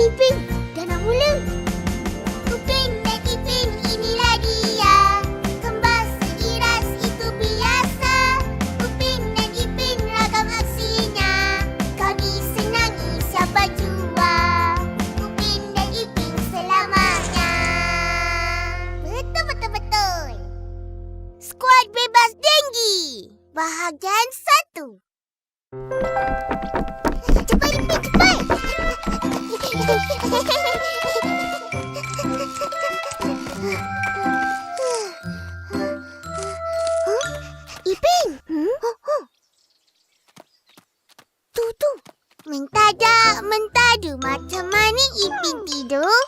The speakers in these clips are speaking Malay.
Ipin, dah nak mula. Upin dan Ipin, inilah dia. Kembar seiras itu biasa. Upin dan Ipin, ragam aksinya. Kami senangi siapa jua. Upin dan Ipin selamanya. Betul. Skuad Bebas Denggi. Bahagian 1. Cepat Ipin, cepat. Ipin. Tu. Mentadak, mentadu. Macam mana Ipin tidur?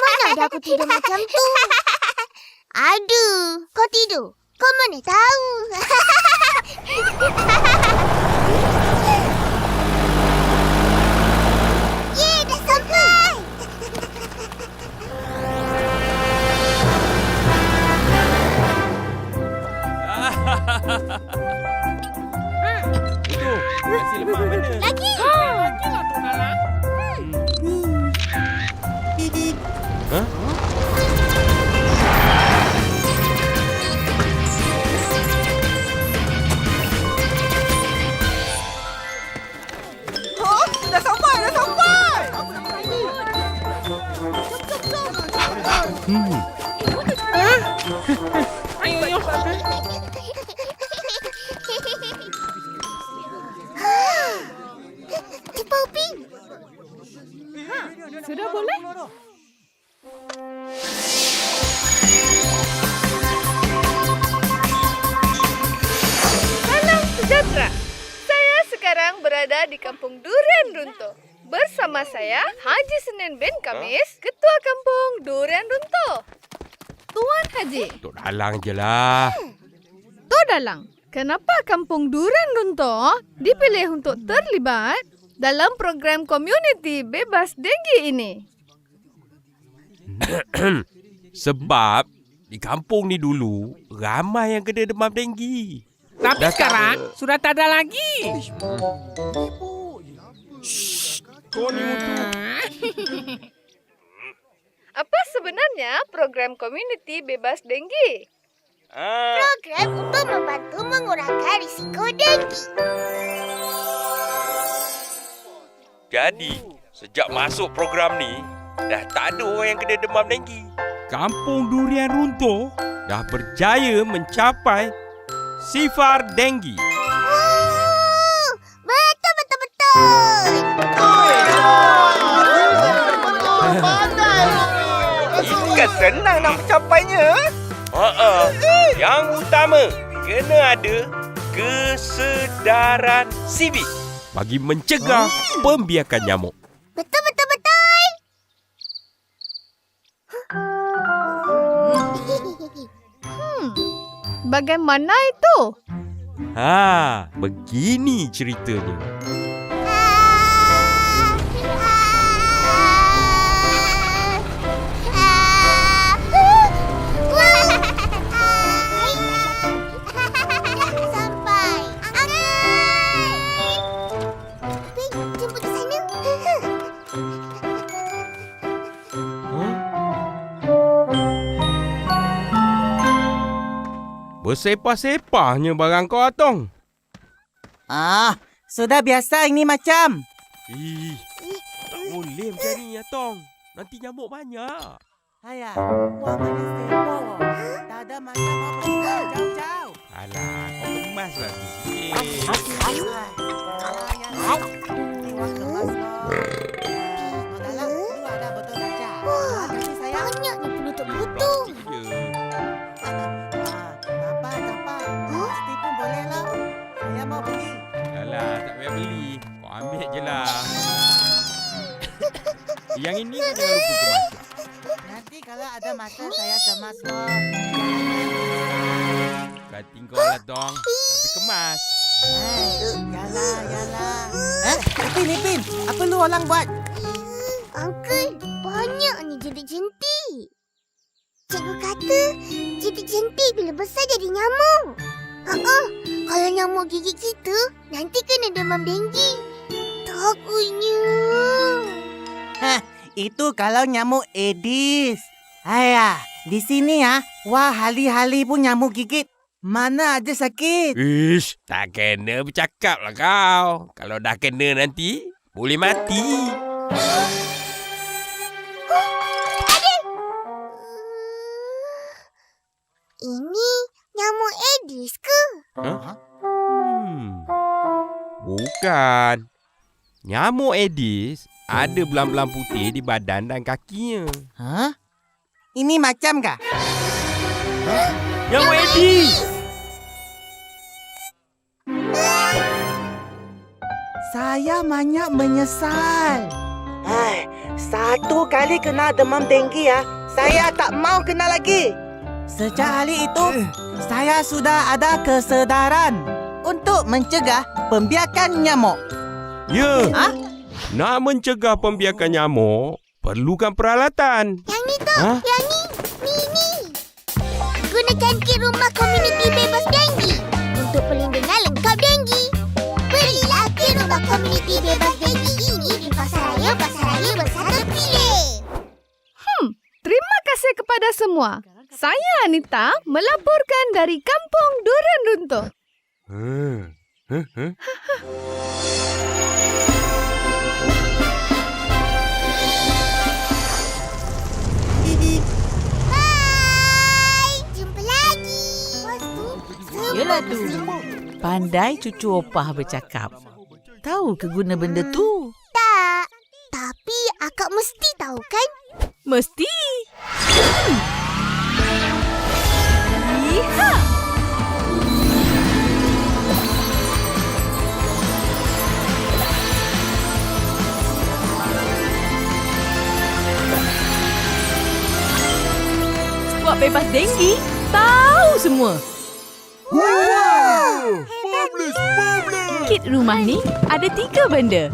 Mana ada aku tidur macam tu? Aduh, kau tidur. Kau mana tahu? Yeay, dah sampai. Itu, nasi lemak mana? Lagi. Lagi lah Tok Dalang. Hah? Dah sampai. Ayo. Cepat Upin. Sudah boleh? Salam sejahtera. Saya sekarang berada di Kampung Durian Runtuh. Bersama saya, Haji Senin bin Kamis, Ketua Kampung Durian Runtuh. Tuan Haji, Tok Dalang je lah. Tok Dalang, kenapa Kampung Durian Runtuh dipilih untuk terlibat dalam program komuniti bebas denggi ini? Sebab di kampung ni dulu ramai yang kena demam denggi. Tapi Dah tak sekarang ada. sudah tak ada lagi. Apa sebenarnya program komuniti bebas denggi? Program untuk membantu mengurangkan risiko denggi. Jadi, sejak masuk program ni, dah tak ada orang yang kena demam denggi. Kampung Durian Runtuh dah berjaya mencapai sifar denggi. Betul. Itu kan senang nak mencapainya. Yang utama, kena ada kesedaran sivik bagi mencegah pembiakan nyamuk. Betul. Bagaimana itu? Begini ceritanya. Sampai. Upin, jemput ke sana. Bersepah-sepahnya barang kau, Atong. Sudah biasa ini macam. Tak boleh macam ni, Atong. Nanti nyamuk banyak. Ayah, buang mana sepo. Tak ada macam apa jauh-jauh. Alah, kau kemas lagi sikit. Banyaknya penutup-penutup. Plastik je. Pasti pun boleh lah. Saya mau beli. Alah, tak payah beli. Kau ambil je lah. Yang ini kau jangan lupa kemas. Nanti kalau ada masa saya kemas kok. Berarti kau lah, Tong. Tapi kemas. Yalah. Ipin. Apa lu orang buat? Uncle, banyaknya jentik-jentik. Cikgu kata jentik-jentik bila besar jadi nyamuk. Kalau nyamuk gigit kita, nanti kena demam denggi. Takutnya. Itu kalau nyamuk Aedes. Ayah, di sini ya, wah hali-hali pun nyamuk gigit. Mana ada sakit. Ish, tak kena bercakap lah kau. Kalau dah kena nanti, boleh mati. Ini nyamuk Aedes ke? Bukan. Nyamuk Aedes ada belang-belang putih di badan dan kakinya. Hah? Ini macam kah? Nyamuk Aedes! Saya banyak menyesal. Satu kali kena demam denggi ya, saya tak mau kena lagi. Sejak hari itu, saya sudah ada kesedaran untuk mencegah pembiakan nyamuk. Ya. Nak mencegah pembiakan nyamuk, perlukan peralatan. Yang ni tu, yang ni. Ni. Gunakan kit rumah komuniti bebas denggi untuk perlindungan lengkap denggi. Belilah kit rumah komuniti bebas denggi ini di pasaraya bersama pilih. Terima kasih kepada semua. Saya Anita melaporkan dari Kampung Durian Runtuh. Hai, jumpa lagi. Yelah tu. Pandai cucu opah bercakap. Tahu ke guna benda tu? Tak, tapi akak mesti tahu kan? Mesti. Lihat. Skuad bebas denggi tahu semua. Kit rumah ni ada 3 benda.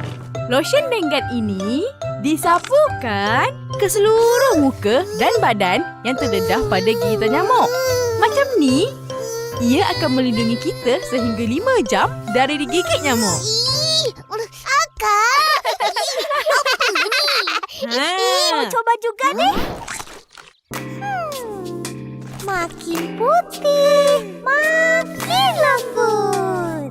Lotion Denggan ini disapukan ke seluruh muka dan badan yang terdedah pada gigitan nyamuk. Macam ni, ia akan melindungi kita sehingga 5 jam dari digigit nyamuk. Akak! Apa ni? Mau coba juga ni? Makin putih, makin lembut.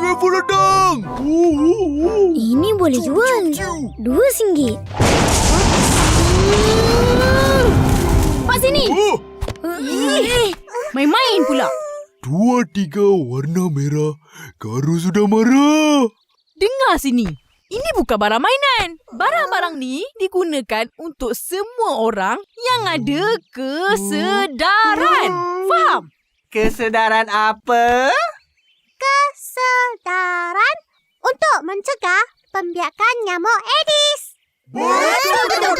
UFO datang! Ini boleh jual. RM2. Pak sini. Main-main pula. 2, 3 warna merah. Karo sudah marah. Dengar sini. Ini bukan barang mainan. Barang-barang ni digunakan untuk semua orang yang ada kesedaran. Faham? Kesedaran apa? Kesedaran untuk mencegah pembiakan nyamuk Aedes. Betul.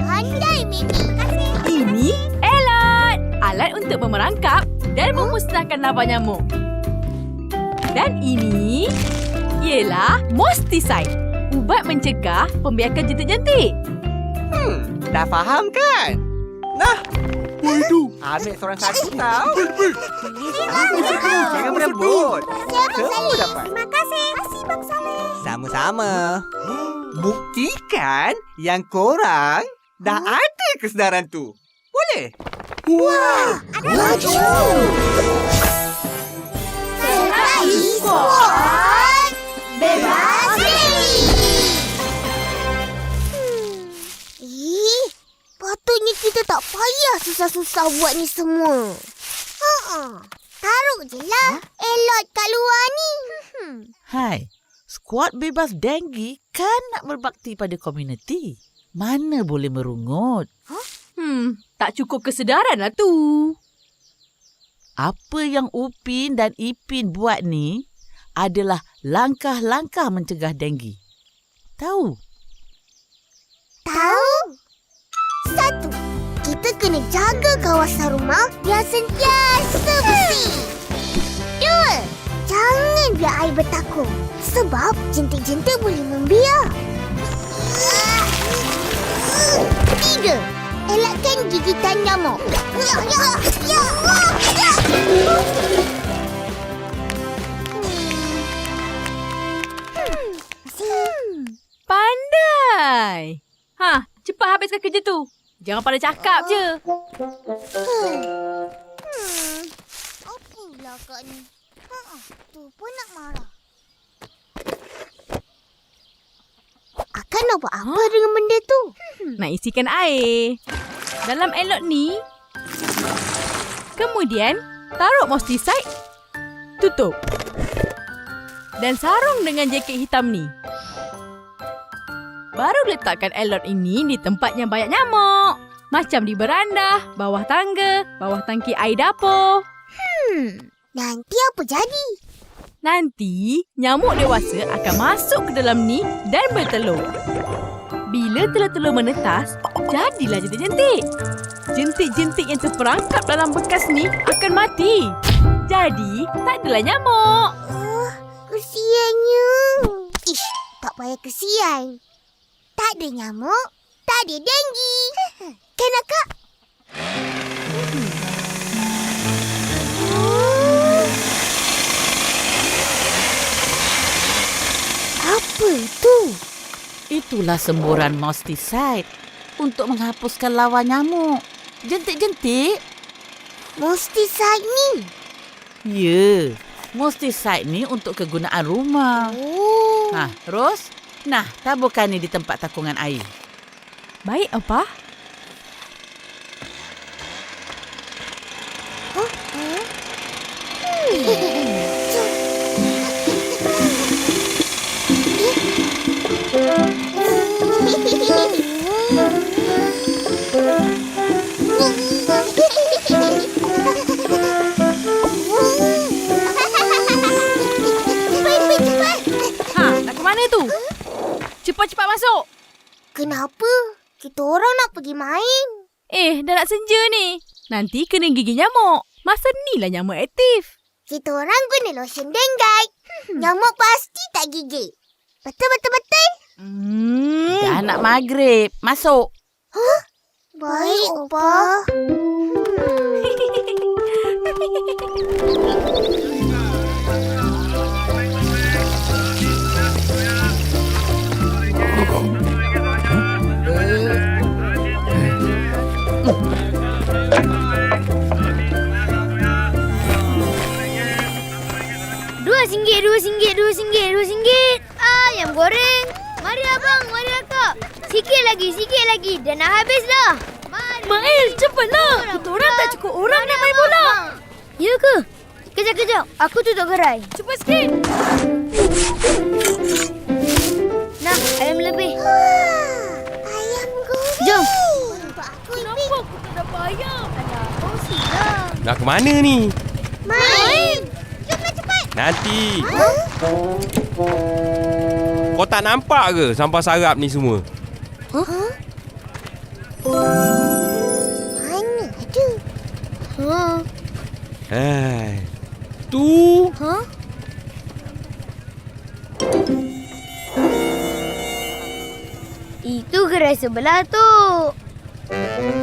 Pandai, Mimi. Ini alat. Alat untuk memerangkap dan memusnahkan larva nyamuk. Dan ini ialah Mosticide. Ubat mencegah pembiakan jentik-jentik. Dah faham kan? Nah, ambil seorang satu tau. Jangan berebut. Semua dapat. Terima kasih. Bang Saleh. Sama-sama. Buktikan yang korang dah ada kesedaran tu. Boleh? Laju. Serai Squad Bebas Denggi. Patutnya kita tak payah susah-susah buat ni semua. Taruh je lah elot kat luar ni. Hai, skuad bebas denggi kan nak berbakti pada komuniti. Mana boleh merungut. Tak cukup kesedaran lah tu. Apa yang Upin dan Ipin buat ni adalah langkah-langkah mencegah denggi. Tahu? Tahu? 1. Kita kena jaga kawasan rumah biar sentiasa bersih. 2. Jangan biar air bertakung. Sebab jentik-jentik boleh membiak. 3. Elakkan gigitan nyamuk. Pandai. Cepat habiskan kerja tu. Jangan pada cakap je. Apa pula kak ni? Tu pun nak marah. Akan nak buat apa dengan benda tu? Nak isikan air. Dalam elot ni. Kemudian, taruh mostiside. Tutup. Dan sarung dengan jaket hitam ni. Baru letakkan elot ini di tempat yang banyak nyamuk. Macam di beranda, bawah tangga, bawah tangki air dapur. Nanti apa jadi? Nanti, nyamuk dewasa akan masuk ke dalam ni dan bertelur. Bila telur-telur menetas, jadilah jentik-jentik. Jentik-jentik yang terperangkap dalam bekas ni akan mati. Jadi, tak adalah nyamuk. Kesiannya. Ish, tak payah kesian. Tak ada nyamuk, tak ada denggi. Kan akak? Apa itu? Itulah semburan mostiside untuk menghapuskan lawan nyamuk. Jentik-jentik? Mostiside ni? Ya, mostiside ni untuk kegunaan rumah. Oh. Ros, taburkan ni di tempat takungan air. Baik, apa? Nak ke mana tu? Cepat-cepat masuk. Kenapa? Kita orang nak pergi main. Dah nak senja ni. Nanti kena gigi nyamuk. Masa ni lah nyamuk aktif. Kita orang guna lotion Dengue. Nyamuk pasti tak gigit. Betul. Dah nak maghrib. Masuk. Baik, Opa. RM2. Ayam goreng. Mari abang, mari akak. Sikit lagi. Dah nak habis dah. Mael, cepatlah. Kita orang tak cukup orang nak main bola. Ya ke? Kejap. Aku tutup gerai. Cepat sikit. Nak, ayam lebih. Ayam goreng. Jom. Kenapa aku tak dapat ayam? Nak ke mana ni? Main. Jomlah cepat. Nanti. Kau tak nampak ke sampah sarap ni semua? Mana ada? Tu. Itu gerai sebelah tu.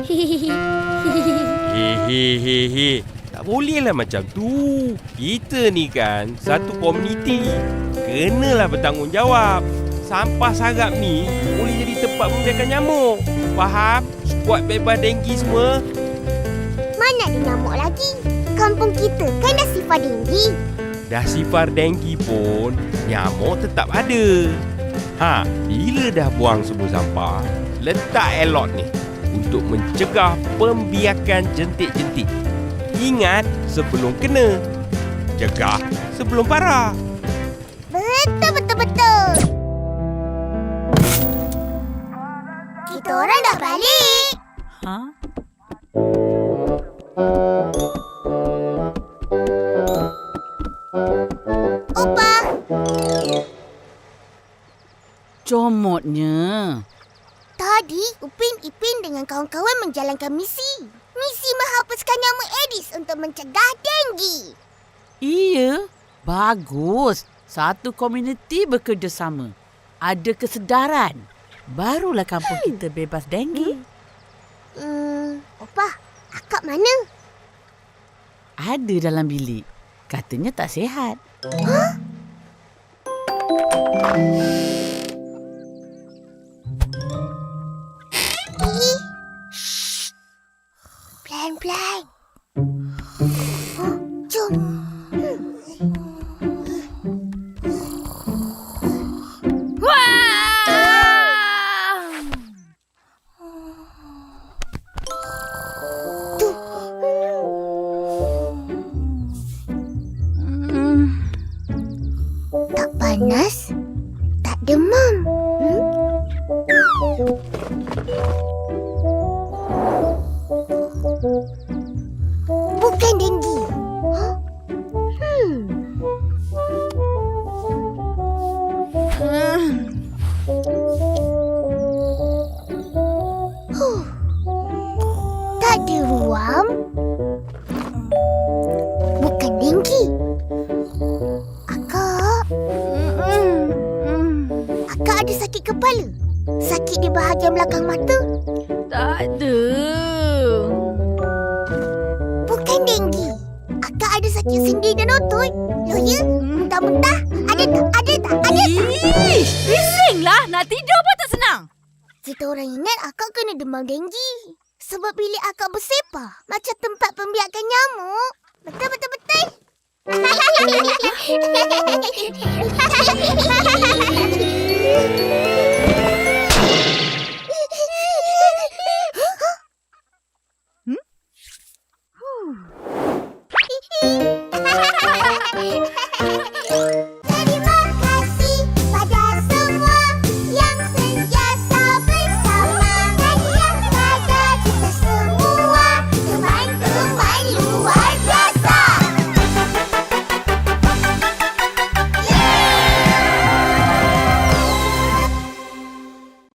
Hehehe. Tak bolehlah macam tu. Kita ni kan satu komuniti. Kenalah bertanggungjawab. Sampah sarap ni boleh jadi tempat membiarkan nyamuk. Faham? Skuad bebas denggi semua. Mana ada nyamuk lagi? Kampung kita kan dah sifar denggi. Dah sifar denggi pun, nyamuk tetap ada. Bila dah buang semua sampah, letak elot ni untuk mencegah pembiakan jentik-jentik. Ingat sebelum kena. Cegah sebelum parah. Betul. Kita orang dah balik. Opa. Comotnya. Tadi, Upin Ipin dengan kawan-kawan menjalankan misi. Misi menghapuskan nyamuk Aedes untuk mencegah denggi. Iya. Bagus. Satu komuniti bekerjasama. Ada kesedaran. Barulah kampung kita bebas denggi. Opah, akak mana? Ada dalam bilik. Katanya tak sihat. Pelan-pelan. Jom. Tak panas, tak demam. Bukan denggi. Tak ada ruam. Bukan denggi. Akak. Akak ada sakit kepala? Sakit di bahagian belakang mata? Tak ada. Bukan denggi. Akak ada sakit sendi dan otot? Loya? Muntah-muntah? Ada tak? Ada tak? Ada tak? Ish, bisinglah. Nak tidur pun tak senang. Kita orang ingat akak kena demam denggi. Sebab bilik akak bersepah. Macam tempat pembiakan nyamuk. Betul, betul, betul.